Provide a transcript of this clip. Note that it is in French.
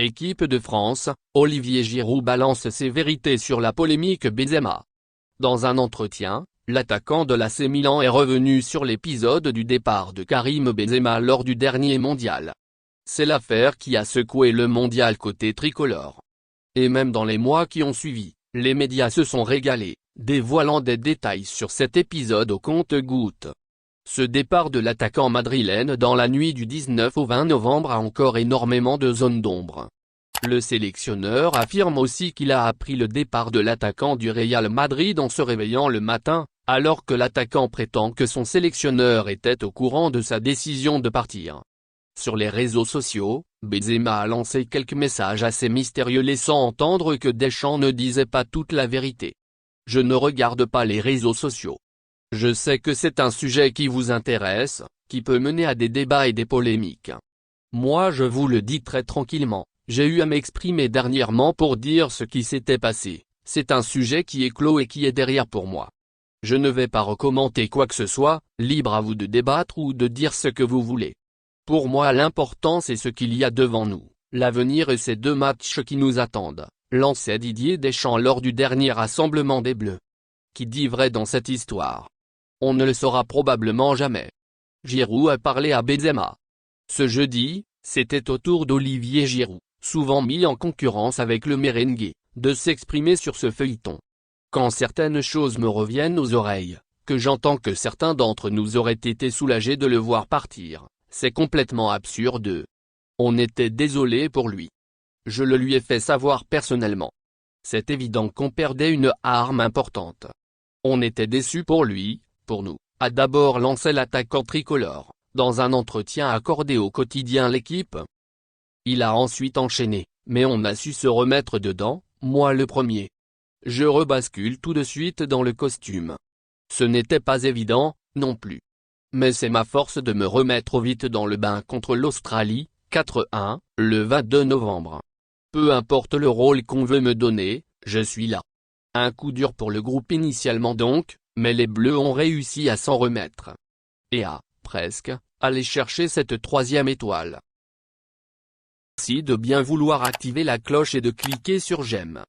Équipe de France, Olivier Giroud balance ses vérités sur la polémique Benzema. Dans un entretien, l'attaquant de l'AC Milan est revenu sur l'épisode du départ de Karim Benzema lors du dernier mondial. C'est l'affaire qui a secoué le mondial côté tricolore. Et même dans les mois qui ont suivi, les médias se sont régalés, dévoilant des détails sur cet épisode au compte-gouttes. Ce départ de l'attaquant madrilène dans la nuit du 19 au 20 novembre a encore énormément de zones d'ombre. Le sélectionneur affirme aussi qu'il a appris le départ de l'attaquant du Real Madrid en se réveillant le matin, alors que l'attaquant prétend que son sélectionneur était au courant de sa décision de partir. Sur les réseaux sociaux, Benzema a lancé quelques messages assez mystérieux laissant entendre que Deschamps ne disait pas toute la vérité. Je ne regarde pas les réseaux sociaux. Je sais que c'est un sujet qui vous intéresse, qui peut mener à des débats et des polémiques. Moi je vous le dis très tranquillement, j'ai eu à m'exprimer dernièrement pour dire ce qui s'était passé, c'est un sujet qui est clos et qui est derrière pour moi. Je ne vais pas recommenter quoi que ce soit, libre à vous de débattre ou de dire ce que vous voulez. Pour moi l'important c'est ce qu'il y a devant nous, l'avenir et ces 2 matchs qui nous attendent, lançait Didier Deschamps lors du dernier rassemblement des Bleus. Qui dit vrai dans cette histoire? On ne le saura probablement jamais. Giroud a parlé à Benzema. Ce jeudi, c'était au tour d'Olivier Giroud, souvent mis en concurrence avec le merengue, de s'exprimer sur ce feuilleton. Quand certaines choses me reviennent aux oreilles, que j'entends que certains d'entre nous auraient été soulagés de le voir partir, c'est complètement absurde. On était désolé pour lui. Je le lui ai fait savoir personnellement. C'est évident qu'on perdait une arme importante. On était déçus pour lui, pour nous, a d'abord lancé l'attaquant tricolore, dans un entretien accordé au quotidien L'Équipe. Il a ensuite enchaîné, mais on a su se remettre dedans, moi le premier. Je rebascule tout de suite dans le costume. Ce n'était pas évident, non plus. Mais c'est ma force de me remettre au vite dans le bain contre l'Australie, 4-1, le 22 novembre. Peu importe le rôle qu'on veut me donner, je suis là. Un coup dur pour le groupe initialement donc, mais les Bleus ont réussi à s'en remettre. Et à, presque, aller chercher cette 3e étoile. Merci de bien vouloir activer la cloche et de cliquer sur j'aime.